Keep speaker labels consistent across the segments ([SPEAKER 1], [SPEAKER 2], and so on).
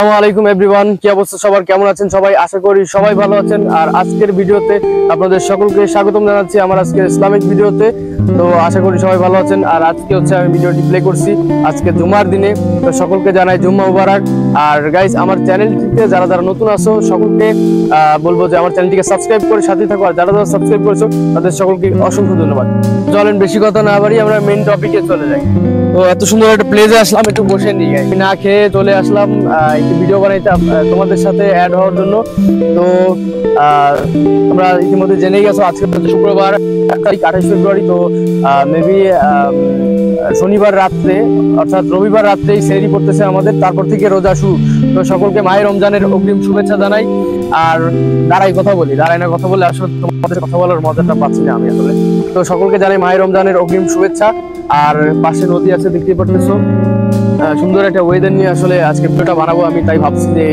[SPEAKER 1] আসসালামু আলাইকুম এভরিওয়ান, কি অবস্থা সবার, কেমন আছেন সবাই? আশা করি সবাই ভালো আছেন। আর আজকের ভিডিওতে আপনাদের সকলকে স্বাগতম জানাচ্ছি আমার আজকের ইসলামিক ভিডিওতে। তো আশা করি সবাই ভালো আছেন। আর আজকে হচ্ছে আমি ভিডিওটি প্লে করছি আজকে জুমার দিনে, তো সকলকে জানাই জুম্মা মুবারক। আর গাইস, আমার চ্যানেলটিতে যারা যারা নতুন আছো সকলকে বলবো যে আমার চ্যানেলটিকে সাবস্ক্রাইব করে সাথে থাকো। আর যারা যারা সাবস্ক্রাইব করেছো তাদের সকলকে অসংখ্য ধন্যবাদ। চলেন বেশি কথা না বাড়িয়ে আমরা মেইন টপিকে চলে যাই। তো এত সুন্দর একটা প্লেসে আসলাম, একটু বসে নিয়ে গাই না খেয়ে চলে আসলাম একটু ভিডিও বানাইতে তোমাদের সাথে অ্যাড হওয়ার জন্য। তো আমরা ইতিমধ্যে জেনে গেছো আজকে শুক্রবার 28 ফেব্রুয়ারি। তো মেবি শনিবার রাত্রে অর্থাৎ রবিবার রাত্রেই সেহরি পড়তেছে আমাদের, তারপর থেকে রোজা শুরু। তো সকলকে মাহে রমজানের অগ্রিম শুভেচ্ছা জানাই। আর দাঁড়াই কথা বলি, দাঁড়াই না কথা বলে আসলে তোমাদের কথা বলার মজাটা পাচ্ছি না আমি আসলে। তো সকলকে জানাই মাহে রমজানের অগ্রিম শুভেচ্ছা। আর পাশে নদী আছে দেখতেই পারতেছো, সুন্দর একটা ওয়েদার নিয়ে আসলে আজকে ভিডিওটা বানাবো আমি, তাই ভাবছি যে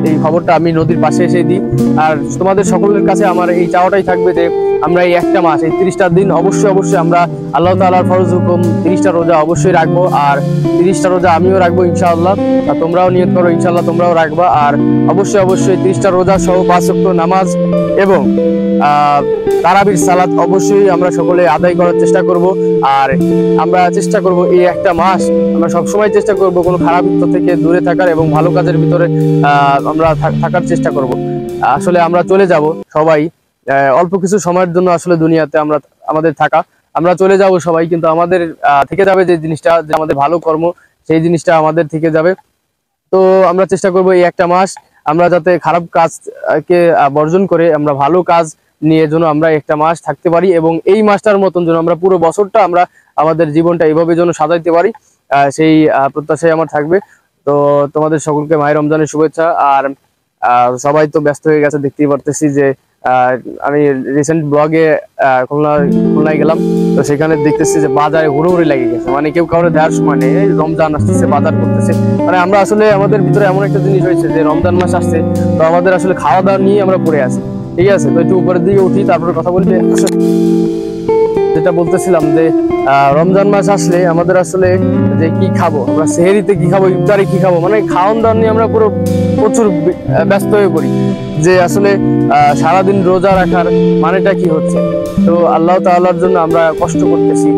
[SPEAKER 1] এই খবরটা আমি নদীর পাশে এসে দিই। আর তোমাদের সকলের কাছে আমার এই চাওয়াটাই থাকবে যে আমরা এই একটা মাস, এই 30টা দিন অবশ্যই আমরা আল্লাহ তাআলার ফরজ হুকুম 30টা রোজা অবশ্যই রাখবো। আর 30টা রোজা আমিও রাখবো ইনশাআল্লাহ, আর তোমরাও নিয়ত করো ইনশাআল্লাহ তোমরাও রাখবা। আর অবশ্যই 30টা রোজা সহ 5 ওয়াক্ত নামাজ এবং তারাবির সালাত অবশ্যই আমরা সকলে আদায় করার চেষ্টা করব। আর আমরা চেষ্টা করব এই একটা মাস আমরা সবসময় চেষ্টা করব কোনো খারাপ থেকে দূরে থাকার এবং ভালো কাজের ভিতরে আমরা থাকার চেষ্টা করব। আসলে আমরা চলে যাব সবাই অল্প কিছু সময়ের জন্য, আসলে দুনিয়াতে আমাদের থাকা, আমরা চলে যাব সবাই, কিন্তু আমাদের থেকে যাবে যে জিনিসটা, যে আমাদের ভালো কর্ম, সেই জিনিসটা আমাদের থেকে যাবে। তো আমরা চেষ্টা করব এই একটা মাস আমরা যাতে খারাপ কাজকে বর্জন করে আমরা ভালো কাজ নিয়ে যেন আমরা একটা মাস থাকতে পারি, এবং এই মাসটার মতন যেন আমরা পুরো বছরটা আমরা আমাদের জীবনটা এইভাবে যেন সাজাইতে পারি, সেই প্রত্যাশাই আমার থাকবে। তো তোমাদের সকলকে মাহে রমজানের শুভেচ্ছা। আর সবাই তো ব্যস্ত হয়ে গেছে, দেখতেই পারতেছি যে আমি রিসেন্ট ব্লগে খুলনায় গেলাম, তো সেখানে দেখতেছি যে বাজারে হুড়োহুড়ি লেগে গেছে, মানে কেউ কাউরে দেওয়ার সময় নেই, রমজান আসতেছে বাজার করতেছে। মানে আমরা আসলে আমাদের ভিতরে এমন একটা জিনিস হয়েছে যে রমজান মাস আসছে, তো আমাদের আসলে খাওয়া দাওয়া নিয়ে আমরা পড়ে আছি। ঠিক আছে, তো একটু উপরের দিকে উঠি, তারপরে কথা বলতে যেটা বলতেছিলাম যে রমজান মাস আসলে আমাদের আসলে যে কি খাবো, আমরা সেহরিতে কি খাবো, ইফতারে কি খাবো, মানে খাওয়ান দাওয়ান নিয়ে আমরা পুরো প্রচুর ব্যস্ত হয়ে পড়ি যে আসলে সারাদিন রোজা রাখার মানেটা কি হচ্ছে। তো আল্লাহ তাআলার জন্য আমরা কষ্ট করতেছি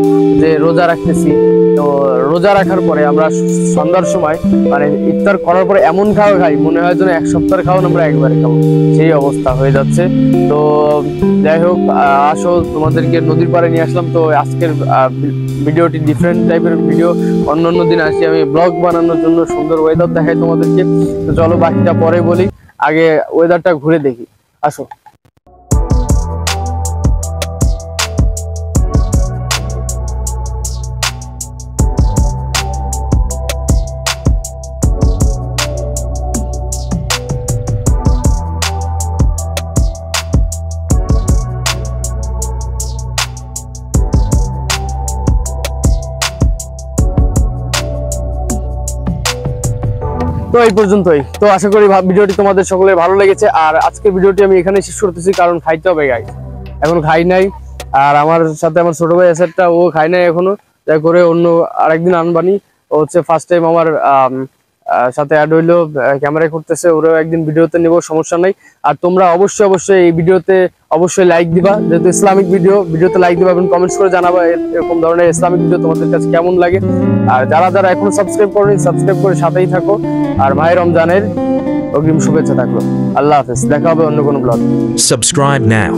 [SPEAKER 1] যে রোজা রাখতেছি, তো রোজা রাখার পরে আমরা সন্ধ্যার সময় মানে ইফতার করার পরে এমন খাওয়া খাই মনে হয় যেন এক সপ্তাহের খাওয়ান আমরা একবারে খাবো, সেই অবস্থা হয়ে যাচ্ছে। তো যাই হোক, আসো তোমাদেরকে নদীর পাড়ে নিয়ে আসলাম। তো আজকের ভিডিওটি ডিফারেন্ট টাইপের ভিডিও, অন্য দিন আসি আমি ব্লগ বানানোর জন্য, সুন্দর ওয়েদার দেখাই তোমাদেরকে। তো চলো বাকিটা পরে বলি, আগে ওয়েদারটা ঘুরে দেখি, আসো। তো এই পর্যন্তই। তো আশা করি ভিডিওটি তোমাদের সকলের ভালো লেগেছে। আর আজকের ভিডিওটি আমি এখানে শেষ করতেছি, কারণ খাইতে হবে গাইস, এখন খাই নাই। আর আমার সাথে আমার ছোট ভাই এসেটটা, ও খাই নাই এখনো, যাই করে অন্য আরেকদিন আনবানি। ও হচ্ছে ফার্স্ট টাইম আমার সাথে অ্যাড হইলো, ক্যামেরায় করতেছে, ওরাও একদিন ভিডিওতে নেবো, সমস্যা নাই। আর তোমরা অবশ্যই এই ভিডিওতে অবশ্যই লাইক দিবা, যেহেতু ইসলামিক ভিডিওতে লাইক দিবা এবং কমেন্টস করে জানাবা এরকম ধরনের ইসলামিক ভিডিও তোমাদের কাছে কেমন লাগে। আর যারা এখনো সাবস্ক্রাইব করেনি, সাবস্ক্রাইব করে সাথেই থাকো। আর মাহে রমজানের অগ্রিম শুভেচ্ছা থাকলো। আল্লাহ হাফেজ, দেখা হবে অন্য কোনো ব্লগ।
[SPEAKER 2] Subscribe now.